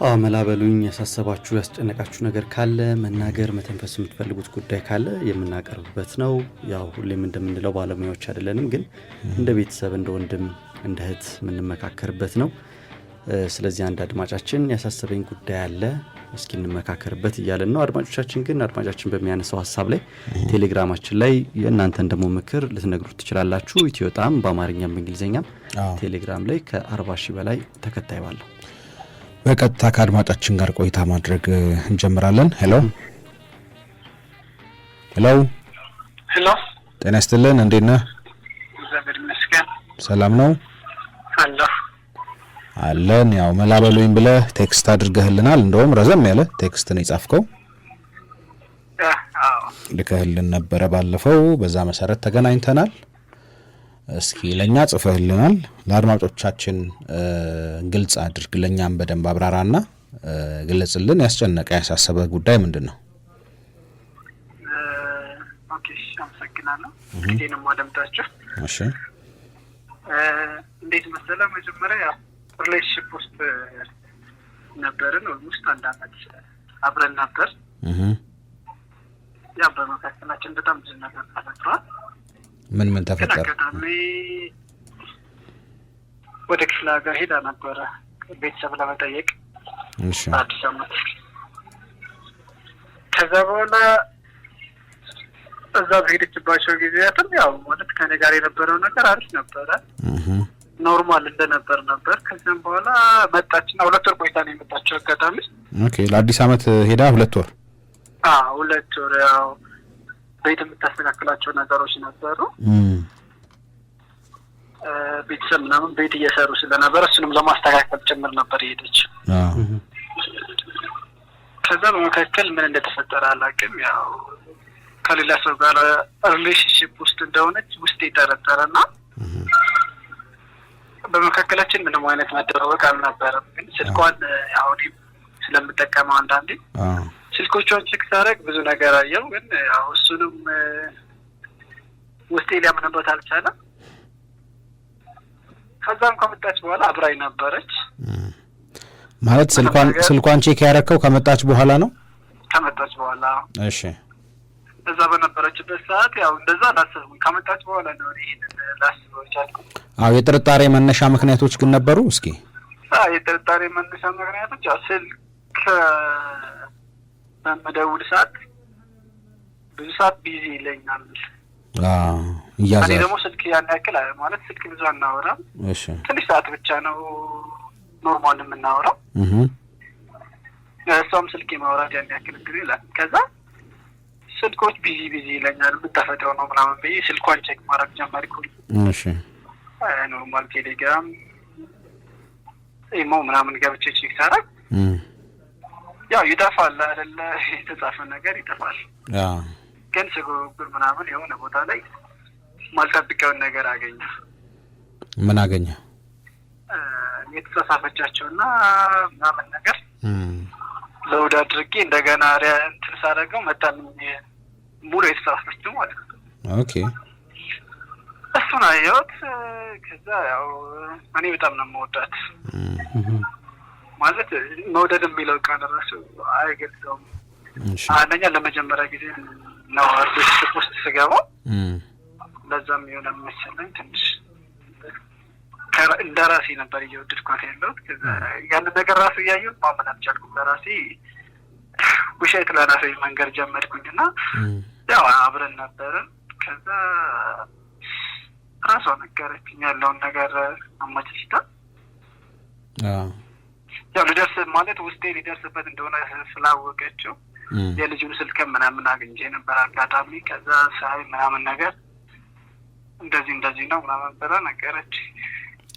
መላበሉኝ ያሳሰባችሁ ያስጨነቃችሁ ነገር ካለ መናገር መተንፈስ የምትፈልጉት ጉዳይ ካለ የምናቀርብበት ነው። ያው ሁሌም እንደምንለው ባለሙያዎች አይደለንም፣ ግን እንደ ቤተሰብ እንደ ወንድም እንደ እህት የምንመካከርበት ነው። ስለዚህ አንድ አድማጫችን ያሳሰበኝ ጉዳይ አለ እስኪ እንመካከርበት እያለን ነው። አድማጮቻችን ግን አድማጫችን በሚያነሳው ሐሳብ ላይ ቴሌግራማችን ላይ የእናንተን ደግሞ ምክር ልትነግሩት ትችላላችሁ። ኢትዮጣም በአማርኛም በእንግሊዝኛም ቴሌግራም ላይ ከ40,000 በላይ ተከታይ ባለው በቀጥታ ከአድማጫችን ጋር ቆይታ ማድረግ እንጀምራለን። ሄሎ ሄሎ ሄሎ፣ ጤና ይስጥልን። እንዴት ነህ? እግዚአብሔር ይመስገን። ሰላም ነው አለን። ያው መላበሉኝ ብለህ ቴክስት አድርገህልናል። እንደውም ረዘም ያለ ቴክስት ነው የጻፍከው። ልከህልን ነበረ ባለፈው። በዛ መሰረት ተገናኝተናል። እስኪ ለኛ ጽፈህልናል፣ ለአድማጮቻችን ግልጽ አድርግ፣ ለኛም በደንብ አብራራና ግለጽልን። ያስጨነቀ ያሳሰበ ጉዳይ ምንድነው? ኦኬ፣ አመሰግናለሁ። እንግዲህ ነው ማደምጣችሁ። እሺ፣ እንዴት መሰለህ፣ መጀመሪያ ሪሌሽንሺፕ ውስጥ ነበርን። ውስጥ አንድ አመት አብረን ነበር። ያ በመካከላችን በጣም ብዙ ነገር ተፈጥሯል። ምን ተፈጠረ? ወደ ክፍለ ሀገር ሄዳ ነበረ ቤተሰብ ለመጠየቅ። እሺ፣ አዲስ አመት። ከዛ በኋላ እዛ በሄደችባቸው ጊዜያትም ያው ማለት ከኔ ጋር የነበረው ነገር አሪፍ ነበረ። ኖርማል እንደነበር ነበር። ከዛም በኋላ መጣችና 2 ወር ቆይታ ነው የመጣችው አጋጣሚ። ኦኬ፣ ለአዲስ አመት ሄዳ 2 ወር? 2 ወር። ያው ቤት የምታስተካክላቸው ነገሮች ነበሩ። ቤተሰብ ምናምን ቤት እየሰሩ ስለነበር እሱንም ለማስተካከል ጭምር ነበር የሄደች። ከዛ በመካከል ምን እንደተፈጠረ አላውቅም። ያው ከሌላ ሰው ጋር ሪሌሽንሺፕ ውስጥ እንደሆነች ውስጥ ይጠረጠረና በመካከላችን ምንም አይነት መደባበቅ አልነበረም። ግን ስልኳን ያው ስለምጠቀመው አንዳንዴ ስልኮቿን ቼክ ሳደርግ ብዙ ነገር አየው። ግን ያው እሱንም ውስጤ ሊያምንበት አልቻለም። ከዛም ከመጣች በኋላ አብራኝ ነበረች ማለት። ስልኳን ቼክ ያደረከው ከመጣች በኋላ ነው? ከመጣች በኋላ። እሺ። እዛ በነበረችበት ሰዓት ያው እንደዛ አላሰብኩም። ከመጣች በኋላ ነው ይሄንን ላስበው የቻልኩት። የጥርጣሬ መነሻ ምክንያቶች ግን ነበሩ? እስኪ የጥርጣሬ መነሻ ምክንያቶች ስልክ በመደውል ሰዓት ብዙ ሰዓት ቢዚ ይለኛል። እኔ ደግሞ ስልክ ያን ያክል ማለት ስልክ ብዙ አናወራም። እሺ፣ ትንሽ ሰዓት ብቻ ነው ኖርማል የምናወራው። እሷም ስልክ የማውራት ያን ያክል እንትን ይላል። ከዛ ስልኮች ቢዚ ይለኛል። የምታፈጥረው ነው ምናምን ብዬ ስልኳን ቼክ ማድረግ ጀመርኩኝ። እሺ፣ ኖርማል ቴሌግራም፣ ኢሞ ምናምን ገብቼ ቼክ ሳደርግ ያው ይጠፋል አይደለ? የተጻፈ ነገር ይጠፋል። ግን ስጎግል ምናምን የሆነ ቦታ ላይ ማልጠብቀውን ነገር አገኘ። ምን አገኘ? የተጻፈቻቸውና ምናምን ነገር ለውድ አድርጌ እንደገና እንትን ሳደርገው መጣልኝ ሙሉ የተጻፈችው ማለት ነው። ኦኬ፣ እሱን አየሁት። ከዛ ያው እኔ በጣም ነው የምወዳት። ማለት መውደድ የሚለው ቃል ራሱ አይገልጸውም። አንደኛ ለመጀመሪያ ጊዜ ነው ሪሌሽንሺፕ ውስጥ ስገባ። ለዛም የሆነ መሰለኝ ትንሽ እንደ ራሴ ነበር እየወደድኳት ያለሁት። ከዛ ያንን ነገር ራሱ እያየሁት ማመን አልቻልኩም። ለራሴ ውሸት ለራሴ መንገድ ጀመርኩኝና ያው አብረን ነበርን። ከዛ ራሷ ነገረችኝ ያለውን ነገር አመቻችታ። ያው ልደርስ ማለት ውስጤ ሊደርስበት እንደሆነ ስላወቀችው የልጁን ስልክ ምናምን አግኝቼ ነበር አጋጣሚ። ከዛ ሳይ ምናምን ነገር እንደዚህ ነው ምናምን ብላ ነገረች።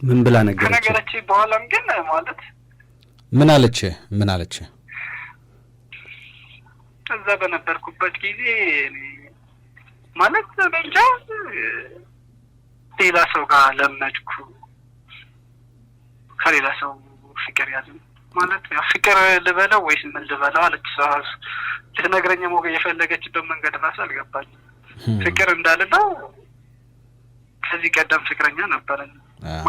ምን ብላ ነገረች? ከነገረች በኋላም ግን ማለት ምን አለች? እዛ በነበርኩበት ጊዜ ማለት እንጃ ሌላ ሰው ጋር ለመድኩ። ከሌላ ሰው ፍቅር ያዘኝ ማለት ያው ፍቅር ልበለው ወይስ ምን ልበለው አለች። ልትነግረኝ የፈለገችበት መንገድ ራሱ አልገባኝም። ፍቅር እንዳልለው ከዚህ ቀደም ፍቅረኛ ነበረኝ።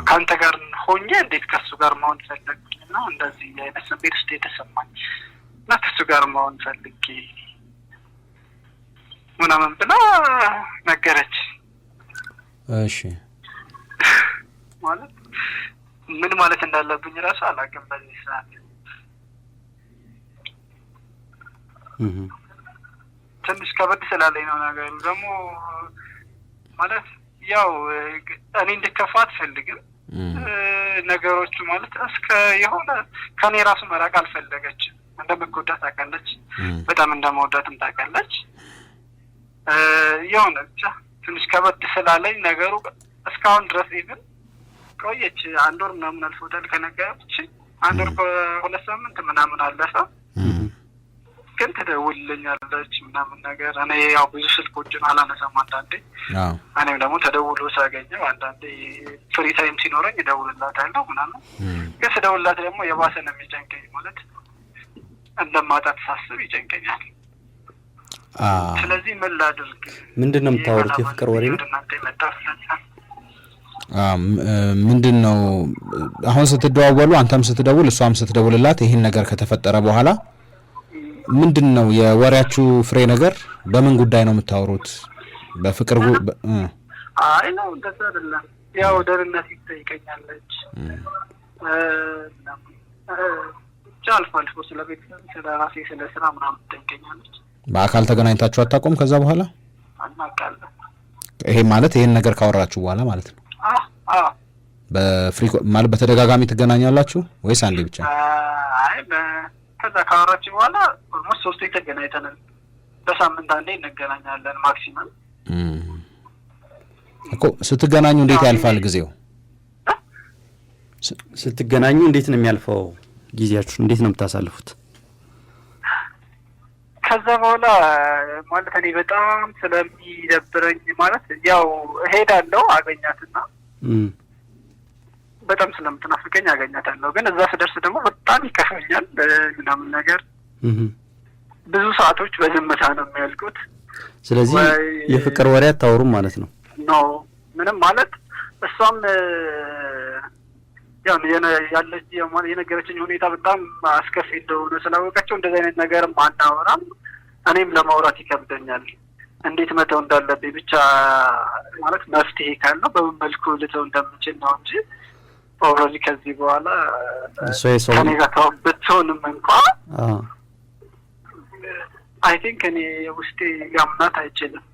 ካንተ ጋር ሆኜ እንዴት ከሱ ጋር መሆን ፈለግኩኝና ነው እንደዚህ አይነት ስሜት ውስጥ የተሰማኝ እና ከሱ ጋር መሆን ፈልጌ ምናምን ብላ ነገረች። እሺ ማለት ምን ማለት እንዳለብኝ ራሱ አላውቅም በዚህ ሰዓት። ትንሽ ከበድ ስላለኝ ነው ነገሩ። ደግሞ ማለት ያው እኔ እንድከፋ አትፈልግም ነገሮቹ ማለት እስከ የሆነ ከኔ ራሱ መራቅ አልፈለገችም። እንደምትጎዳት ታውቃለች፣ በጣም እንደምወዳትም ታውቃለች። የሆነ ብቻ ትንሽ ከበድ ስላለኝ ነገሩ እስካሁን ድረስ ይብን ቆየች። 1 ወር ምናምን አልፎታል ከነገረች። 1 ወር ከ2 ሳምንት ምናምን አለፈ። ግን ትደውልልኛለች ምናምን ነገር። እኔ ያው ብዙ ስልኮችን አላነሳም አንዳንዴ። እኔም ደግሞ ተደውሎ ሳገኘው አንዳንዴ ፍሪ ታይም ሲኖረኝ እደውልላታለሁ ምናምን። ግን ስደውልላት ደግሞ የባሰ ነው የሚጨንቀኝ። ማለት እንደማጣት ሳስብ ይጨንቀኛል። ስለዚህ ምን ላድርግ? ምንድነው የምታወሩት? የፍቅር ወሬ ነው? ምንድነው አሁን ስትደዋወሉ አንተም ስትደውል እሷም ስትደውልላት ይሄን ነገር ከተፈጠረ በኋላ ምንድነው የወሬያችሁ ፍሬ ነገር? በምን ጉዳይ ነው የምታወሩት? በፍቅር አይ ነው እንደዛ አይደለም። ያው ደህንነት ይጠይቀኛለች። አልፎ አልፎ ስለ ቤተሰብ፣ ስለ ራሴ፣ ስለ ስራ ምናምን ትጠይቀኛለች። በአካል ተገናኝታችሁ አታውቁም ከዛ በኋላ? አናውቃለን። ይሄ ማለት ይሄን ነገር ካወራችሁ በኋላ ማለት ነው? ማለት በተደጋጋሚ ትገናኛላችሁ ወይስ አንዴ ብቻ? አይ ከዛ ካወራችሁ በኋላ ኦልሞስት 3 ተገናኝተናል። በሳምንት አንዴ እንገናኛለን ማክሲመም። እኮ ስትገናኙ እንዴት ያልፋል ጊዜው? ስትገናኙ እንዴት ነው የሚያልፈው ጊዜያችሁ? እንዴት ነው የምታሳልፉት? ከዛ በኋላ ማለት እኔ በጣም ስለሚደብረኝ ማለት ያው እሄዳለሁ አገኛትና በጣም ስለምትናፍቀኝ አገኛታለሁ። ግን እዛ ስደርስ ደግሞ በጣም ይከፋኛል ምናምን ነገር። ብዙ ሰዓቶች በዝምታ ነው የሚያልቁት። ስለዚህ የፍቅር ወሬ አታወሩም ማለት ነው? ነው ምንም ማለት እሷም ያው ያለች የነገረችኝ ሁኔታ በጣም አስከፊ እንደሆነ ስላወቀችው እንደዚህ አይነት ነገርም አናወራም። እኔም ለማውራት ይከብደኛል። እንዴት መተው እንዳለብኝ ብቻ ማለት መፍትሄ ካለው በምን መልኩ ልተው እንደምችል ነው እንጂ ኦልሬዲ ከዚህ በኋላ ከኔ ጋር ብትሆንም እንኳን አይ ቲንክ እኔ ውስጤ ሊያምናት አይችልም።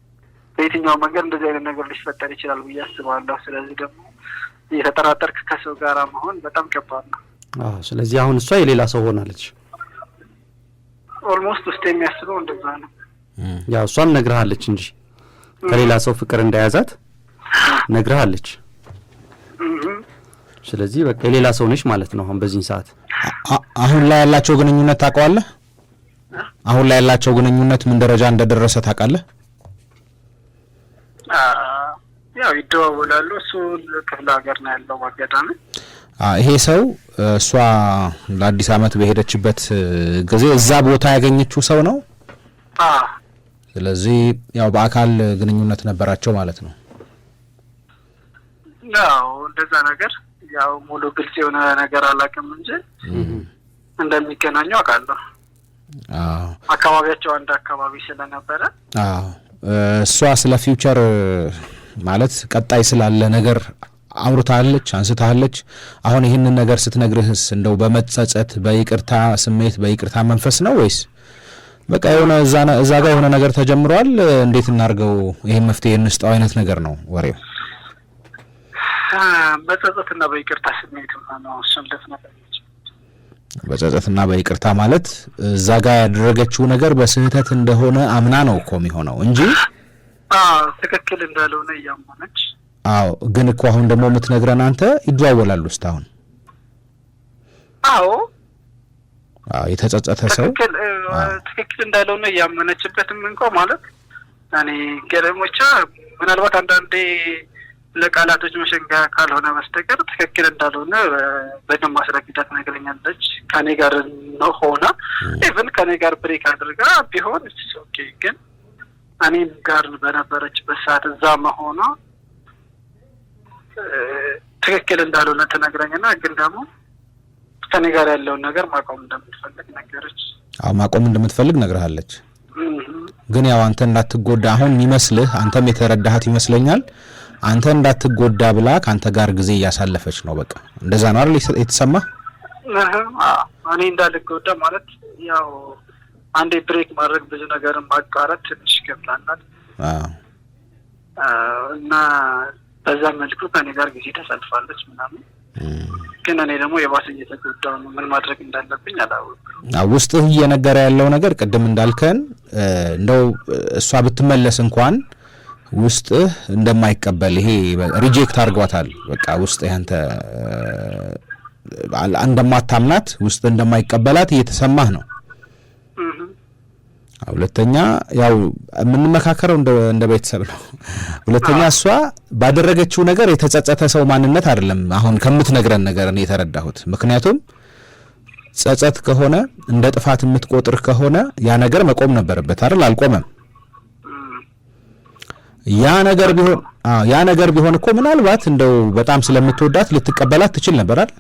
በየትኛው መንገድ እንደዚህ አይነት ነገር ሊፈጠር ይችላል ብዬ አስባለሁ። ስለዚህ ደግሞ የተጠራጠርክ ከሰው ጋር መሆን በጣም ከባድ ነው። ስለዚህ አሁን እሷ የሌላ ሰው ሆናለች። ኦልሞስት ውስጥ የሚያስበው እንደዛ ነው። ያው እሷም ነግረሃለች እንጂ ከሌላ ሰው ፍቅር እንደያዛት ነግረሃለች። ስለዚህ በቃ የሌላ ሰው ነች ማለት ነው። አሁን በዚህ ሰዓት አሁን ላይ ያላቸው ግንኙነት ታውቀዋለህ? አሁን ላይ ያላቸው ግንኙነት ምን ደረጃ እንደደረሰ ታውቃለህ? ያው ይደዋወላሉ። እሱ ክፍለ ሀገር ነው ያለው አጋጣሚ። ይሄ ሰው እሷ ለአዲስ ዓመት በሄደችበት ጊዜ እዛ ቦታ ያገኘችው ሰው ነው? ስለዚህ ያው በአካል ግንኙነት ነበራቸው ማለት ነው። ያው እንደዛ ነገር ያው ሙሉ ግልጽ የሆነ ነገር አላውቅም እንጂ እንደሚገናኙ አውቃለሁ። አካባቢያቸው አንድ አካባቢ ስለነበረ እሷ ስለ ፊውቸር ማለት ቀጣይ ስላለ ነገር አውርታለች፣ አንስታለች። አሁን ይህንን ነገር ስትነግርህስ እንደው በመጸጸት በይቅርታ ስሜት በይቅርታ መንፈስ ነው ወይስ በቃ የሆነ እዛ ጋር የሆነ ነገር ተጀምሯል እንዴት እናርገው ይሄን መፍትሄ እንስጠው አይነት ነገር ነው ወሬው? በጸጸትና በይቅርታ ስሜት ነው እሱለት ነገር። በጸጸትና በይቅርታ ማለት እዛ ጋር ያደረገችው ነገር በስህተት እንደሆነ አምና ነው እኮ የሚሆነው እንጂ ትክክል እንዳልሆነ እያመነች። ግን እኮ አሁን ደግሞ የምትነግረን አንተ ይደዋወላሉ እስካሁን። የተጸጸተ ሰው ትክክል እንዳልሆነ እያመነችበትም እንኳን ማለት እኔ ገረሞቻ ምናልባት አንዳንዴ ለቃላቶች መሸንጋ ካልሆነ በስተቀር ትክክል እንዳልሆነ በደንብ ማስረግጣት ነገረኛለች። ከኔ ጋር ነው ሆና ኢቭን ከኔ ጋር ብሬክ አድርጋ ቢሆን ኦኬ። ግን እኔም ጋር በነበረችበት ሰዓት እዛ መሆኗ ትክክል እንዳልሆነ ትነግረኝና ግን ደግሞ ከኔ ጋር ያለውን ነገር ማቆም እንደምትፈልግ ነገረች። ማቆም እንደምትፈልግ ነግረሃለች። ግን ያው አንተ እንዳትጎዳ አሁን የሚመስልህ አንተም የተረዳሃት ይመስለኛል። አንተ እንዳትጎዳ ብላ ካንተ ጋር ጊዜ እያሳለፈች ነው። በቃ እንደዛ ነው አይደል የተሰማህ? እኔ እንዳልጎዳ ማለት ያው አንዴ ብሬክ ማድረግ ብዙ ነገርን ማቋረጥ ትንሽ ይከብዳል። እና በዛ መልኩ ከኔ ጋር ጊዜ ተሰልፋለች ምናምን። ግን እኔ ደግሞ የባሰ እየተጎዳሁ ነው። ምን ማድረግ እንዳለብኝ አላወቅኩም። ውስጥህ እየነገረ ያለው ነገር ቅድም እንዳልከን እንደው እሷ ብትመለስ እንኳን ውስጥህ እንደማይቀበል ይሄ ሪጀክት አድርጓታል። በቃ ውስጥ ያንተ እንደማታምናት ውስጥ እንደማይቀበላት እየተሰማህ ነው። ሁለተኛ ያው የምንመካከረው እንደ ቤተሰብ ነው። ሁለተኛ እሷ ባደረገችው ነገር የተጸጸተ ሰው ማንነት አይደለም አሁን ከምትነግረን ነገር እኔ የተረዳሁት። ምክንያቱም ጸጸት ከሆነ እንደ ጥፋት የምትቆጥር ከሆነ ያ ነገር መቆም ነበረበት አይደል? አልቆመም። ያ ነገር ቢሆን እኮ ምናልባት እንደው በጣም ስለምትወዳት ልትቀበላት ትችል ነበር አይደል?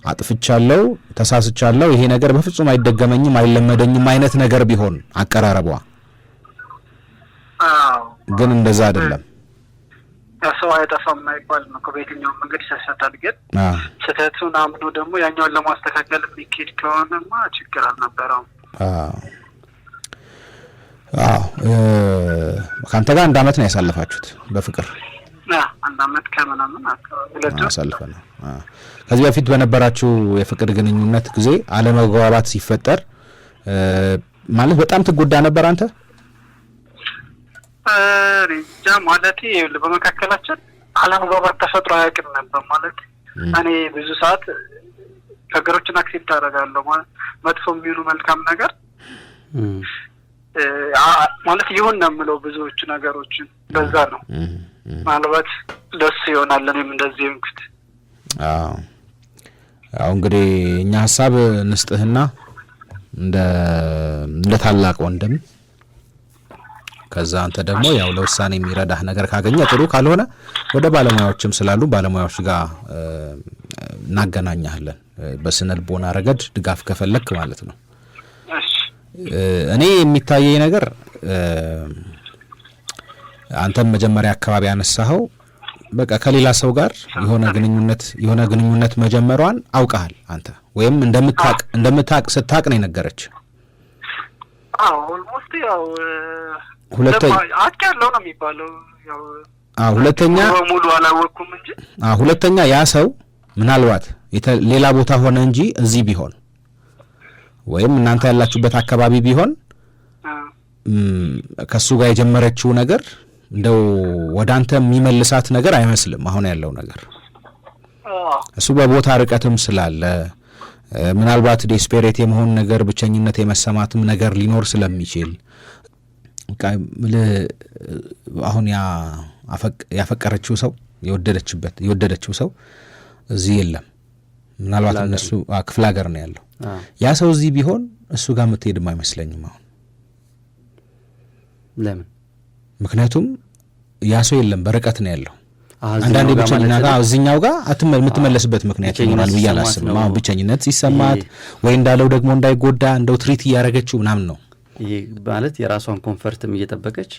አጥፍቻለሁ፣ ተሳስቻለሁ፣ ይሄ ነገር በፍጹም አይደገመኝም፣ አይለመደኝም አይነት ነገር ቢሆን አቀራረቧ። ግን እንደዛ አይደለም። ሰው አይጠፋም የማይባል ነው። በየትኛውም መንገድ ይሳሳታል። ግን ስህተቱን አምኖ ደግሞ ያኛውን ለማስተካከል የሚኬድ ከሆነማ ችግር አልነበረውም። ከአንተ ጋር 1 ዓመት ነው ያሳለፋችሁት በፍቅር? 1 ዓመት ከምናምን አሳልፈናል። ከዚህ በፊት በነበራችሁ የፍቅር ግንኙነት ጊዜ አለመግባባት ሲፈጠር ማለት በጣም ትጎዳ ነበር አንተ? ሪጃ ማለት በመካከላችን አለመግባባት ተፈጥሮ አያውቅም ነበር ማለት። እኔ ብዙ ሰዓት ነገሮችን አክሴፕት አደርጋለሁ ማለት መጥፎ የሚሆኑ መልካም ነገር ማለት ይሁን ነው የምለው ብዙዎቹ ነገሮችን። በዛ ነው ማለት ደስ ይሆናል እኔም እንደዚህ እንክት። አዎ እንግዲህ እኛ ሐሳብ እንስጥህና እንደ ታላቅ ወንድም ከዛ አንተ ደግሞ ያው ለውሳኔ የሚረዳህ ነገር ካገኘ ጥሩ፣ ካልሆነ ወደ ባለሙያዎችም ስላሉ ባለሙያዎች ጋር እናገናኛለን። በስነ ልቦና ረገድ ድጋፍ ከፈለክ ማለት ነው። እኔ የሚታየኝ ነገር አንተም መጀመሪያ አካባቢ ያነሳኸው በቃ ከሌላ ሰው ጋር የሆነ ግንኙነት መጀመሯን አውቀሃል አንተ ወይም እንደምታቅ ስታቅ ነው የነገረች። ኦልሞስት ያው አውቃለሁ ነው የሚባለው። ያው ሁለተኛ ሙሉ አላወቅኩም እንጂ ሁለተኛ ያ ሰው ምናልባት ሌላ ቦታ ሆነ እንጂ እዚህ ቢሆን ወይም እናንተ ያላችሁበት አካባቢ ቢሆን ከሱ ጋር የጀመረችው ነገር እንደው ወደ አንተ የሚመልሳት ነገር አይመስልም። አሁን ያለው ነገር እሱ በቦታ ርቀትም ስላለ ምናልባት ዴስፔሬት የመሆን ነገር፣ ብቸኝነት የመሰማትም ነገር ሊኖር ስለሚችል አሁን ያፈቀረችው ሰው የወደደችው ሰው እዚህ የለም። ምናልባት እነሱ ክፍለ ሀገር ነው ያለው። ያ ሰው እዚህ ቢሆን እሱ ጋር የምትሄድም አይመስለኝም አሁን። ለምን? ምክንያቱም ያ ሰው የለም፣ በርቀት ነው ያለው። አንዳንዴ ብቸኝነት እዚህኛው ጋር የምትመለስበት ምክንያት ይኖራል ብዬ አላስብም። አሁን ብቸኝነት ሲሰማት ወይ እንዳለው ደግሞ እንዳይጎዳ እንደው ትሪት እያደረገችው ምናምን ነው። ይሄ ማለት የራሷን ኮንፈርትም እየጠበቀች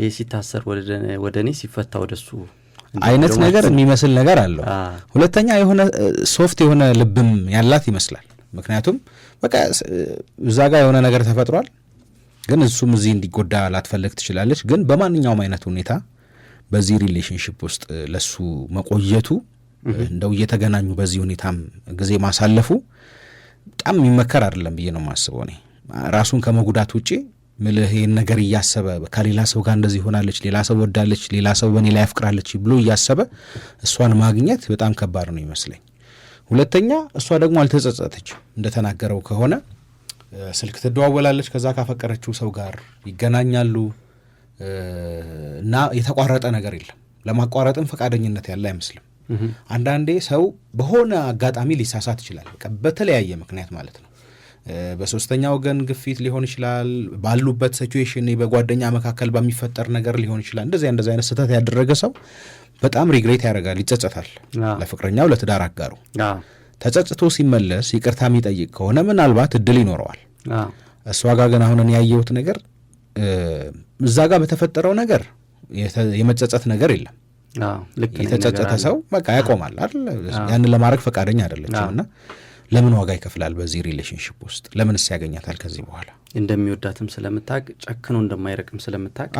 ይሄ ሲታሰር ወደ እኔ ሲፈታ ወደሱ አይነት ነገር የሚመስል ነገር አለው። ሁለተኛ የሆነ ሶፍት የሆነ ልብም ያላት ይመስላል። ምክንያቱም በቃ እዛ ጋር የሆነ ነገር ተፈጥሯል፣ ግን እሱም እዚህ እንዲጎዳ ላትፈልግ ትችላለች። ግን በማንኛውም አይነት ሁኔታ በዚህ ሪሌሽንሽፕ ውስጥ ለሱ መቆየቱ እንደው እየተገናኙ በዚህ ሁኔታም ጊዜ ማሳለፉ በጣም የሚመከር አይደለም ብዬ ነው የማስበው እኔ። ራሱን ከመጉዳት ውጪ ምልህ ይሄን ነገር እያሰበ ከሌላ ሰው ጋር እንደዚህ ሆናለች፣ ሌላ ሰው ወዳለች፣ ሌላ ሰው በእኔ ላይ ያፍቅራለች ብሎ እያሰበ እሷን ማግኘት በጣም ከባድ ነው ይመስለኝ። ሁለተኛ እሷ ደግሞ አልተጸጸተች። እንደተናገረው ከሆነ ስልክ ትደዋወላለች፣ ከዛ ካፈቀረችው ሰው ጋር ይገናኛሉ እና የተቋረጠ ነገር የለም። ለማቋረጥም ፈቃደኝነት ያለ አይመስልም። አንዳንዴ ሰው በሆነ አጋጣሚ ሊሳሳት ይችላል፣ በተለያየ ምክንያት ማለት ነው። በሶስተኛ ወገን ግፊት ሊሆን ይችላል፣ ባሉበት ሲቹዌሽን በጓደኛ መካከል በሚፈጠር ነገር ሊሆን ይችላል። እንደዚህ አይነት ስህተት ያደረገ ሰው በጣም ሪግሬት ያደርጋል፣ ይጸጸታል፣ ለፍቅረኛው ለትዳር አጋሩ። ተጸጽቶ ሲመለስ ይቅርታ የሚጠይቅ ከሆነ ምናልባት እድል ይኖረዋል። እሷ ጋር ግን አሁን ያየሁት ነገር እዛ ጋር በተፈጠረው ነገር የመጸጸት ነገር የለም። የተጸጸተ ሰው በቃ ያቆማል አይደል? ያን ለማድረግ ፈቃደኛ አይደለችም እና ለምን ዋጋ ይከፍላል በዚህ ሪሌሽንሺፕ ውስጥ? ለምንስ ያገኛታል? ከዚህ በኋላ እንደሚወዳትም ስለምታቅ ጨክኖ እንደማይረቅም ስለምታቅ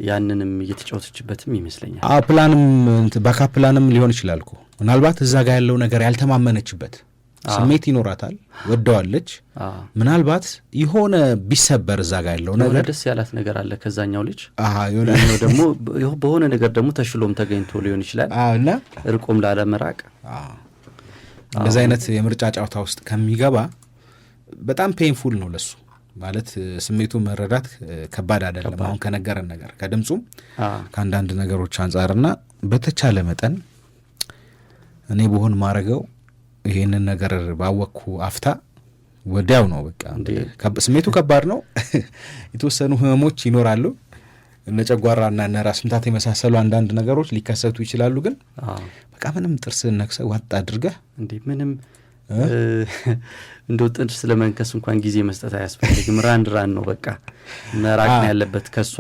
ያንንም እየተጫወተችበትም ይመስለኛል። ፕላንም ባካፕ ፕላንም ሊሆን ይችላል እኮ ምናልባት እዛ ጋር ያለው ነገር ያልተማመነችበት ስሜት ይኖራታል። ወደዋለች። ምናልባት የሆነ ቢሰበር እዛ ጋር ያለው ነገር ደስ ያላት ነገር አለ ከዛኛው ልጅ ደግሞ በሆነ ነገር ደግሞ ተሽሎም ተገኝቶ ሊሆን ይችላል እና እርቆም ላለመራቅ እንደዚህ አይነት የምርጫ ጨዋታ ውስጥ ከሚገባ በጣም ፔንፉል ነው ለሱ ማለት ስሜቱ መረዳት ከባድ አይደለም። አሁን ከነገረን ነገር ከድምጹም ከአንዳንድ ነገሮች አንጻርና በተቻለ መጠን እኔ በሆን ማረገው ይሄንን ነገር ባወቅኩ አፍታ ወዲያው ነው በቃ ስሜቱ ከባድ ነው። የተወሰኑ ህመሞች ይኖራሉ እነ ጨጓራና እነ ራስ ምታት የመሳሰሉ አንዳንድ ነገሮች ሊከሰቱ ይችላሉ። ግን በቃ ምንም ጥርስን ነክሰህ ዋጥ አድርገህ ምንም እንደው ጥርስ ለመንከስ እንኳን ጊዜ መስጠት አያስፈልግም። ራን ነው በቃ መራቅ ነው ያለበት ከሷ።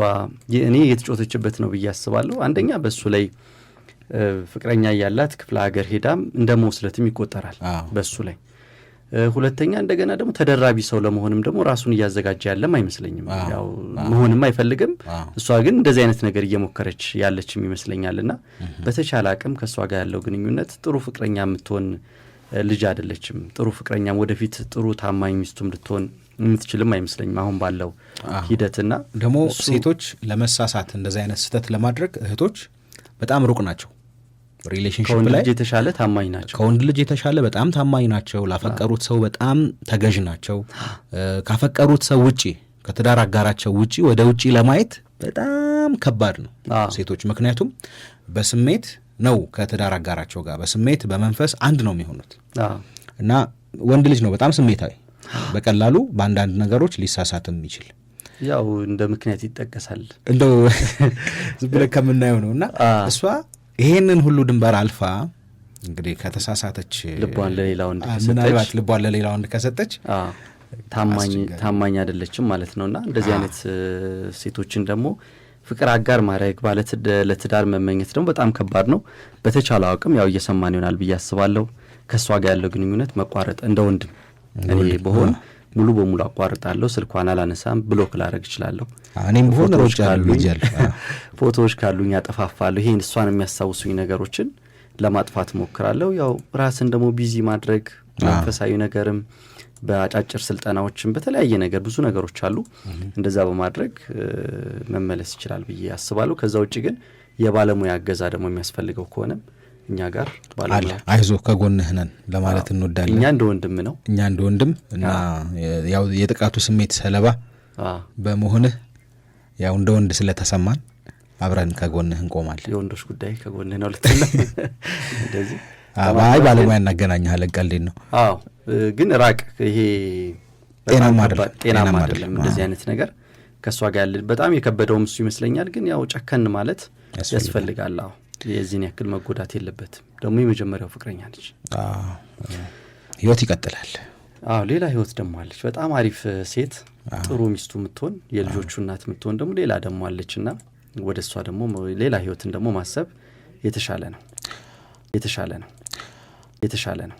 እኔ የተጫወተችበት ነው ብዬ አስባለሁ። አንደኛ በሱ ላይ ፍቅረኛ ያላት ክፍለ ሀገር ሄዳም እንደመወስለትም ይቆጠራል በሱ ላይ። ሁለተኛ እንደገና ደግሞ ተደራቢ ሰው ለመሆንም ደግሞ ራሱን እያዘጋጀ ያለም አይመስለኝም። ያው መሆንም አይፈልግም። እሷ ግን እንደዚህ አይነት ነገር እየሞከረች ያለችም ይመስለኛልና በተቻለ አቅም ከሷ ጋር ያለው ግንኙነት ጥሩ ፍቅረኛ የምትሆን ልጅ አይደለችም። ጥሩ ፍቅረኛም ወደፊት ጥሩ ታማኝ ሚስቱም ልትሆን የምትችልም አይመስለኝም አሁን ባለው ሂደትና ደግሞ ሴቶች ለመሳሳት እንደዚህ አይነት ስህተት ለማድረግ እህቶች በጣም ሩቅ ናቸው። ሪሌሽንሺፕ ላይ ልጅ የተሻለ ታማኝ ናቸው። ከወንድ ልጅ የተሻለ በጣም ታማኝ ናቸው። ላፈቀሩት ሰው በጣም ተገዥ ናቸው። ካፈቀሩት ሰው ውጪ ከትዳር አጋራቸው ውጪ ወደ ውጪ ለማየት በጣም ከባድ ነው ሴቶች። ምክንያቱም በስሜት ነው ከትዳር አጋራቸው ጋር በስሜት በመንፈስ አንድ ነው የሚሆኑት እና ወንድ ልጅ ነው በጣም ስሜታዊ፣ በቀላሉ በአንዳንድ ነገሮች ሊሳሳትም ይችል። ያው እንደ ምክንያት ይጠቀሳል እንደው ዝም ብለህ ከምናየው ነውና እሷ ይሄንን ሁሉ ድንበር አልፋ እንግዲህ ከተሳሳተች ልቧን ለሌላ ወንድ ከሰጠች ምናልባት ልቧን ለሌላ ወንድ ከሰጠች ታማኝ አይደለችም ማለት ነውና እንደዚህ አይነት ሴቶችን ደግሞ ፍቅር አጋር ማድረግ ለትዳር መመኘት ደግሞ በጣም ከባድ ነው። በተቻለው አቅም ያው እየሰማን ይሆናል ብዬ አስባለሁ ከሷ ጋር ያለው ግንኙነት መቋረጥ እንደ ወንድም እኔ በሆን ሙሉ በሙሉ አቋርጣለሁ። ስልኳን አላነሳም፣ ብሎክ ላደርግ እችላለሁ። እኔም በሆን ሮጫለሁ ፎቶዎች ካሉኝ አጠፋፋለሁ። ይሄን እሷን የሚያስታውሱኝ ነገሮችን ለማጥፋት ሞክራለሁ። ያው ራስን ደግሞ ቢዚ ማድረግ መንፈሳዊ ነገርም በአጫጭር ስልጠናዎችም በተለያየ ነገር ብዙ ነገሮች አሉ። እንደዛ በማድረግ መመለስ ይችላል ብዬ አስባለሁ። ከዛ ውጪ ግን የባለሙያ እገዛ ደግሞ የሚያስፈልገው ከሆነም እኛ ጋር ባለሙያ አይዞህ ከጎንህ ነን ለማለት እንወዳለን። እኛ እንደ ወንድም ነው እኛ እንደ ወንድም እና ያው የጥቃቱ ስሜት ሰለባ በመሆንህ ያው እንደ ወንድ ስለተሰማን አብረን ከጎንህ እንቆማለን። የወንዶች ጉዳይ ከጎንህ ነው ልትል እንደዚህ አይ ባለሙያ እናገናኛለን። ቀልዴን ነው። ግን ራቅ ይሄ ጤናማ አይደለም እንደዚህ አይነት ነገር ከሷ ጋር ያለ በጣም የከበደው እሱ ይመስለኛል። ግን ያው ጨከን ማለት ያስፈልጋል። የዚህን ያክል መጎዳት የለበትም። ደግሞ የመጀመሪያው ፍቅረኛ ነች። ህይወት ይቀጥላል። ሌላ ህይወት ደግሞ አለች። በጣም አሪፍ ሴት ጥሩ ሚስቱ የምትሆን የልጆቹ እናት የምትሆን ደግሞ ሌላ ደግሞ አለችና ወደ እሷ ደግሞ ሌላ ህይወትን ደግሞ ማሰብ የተሻለ ነው።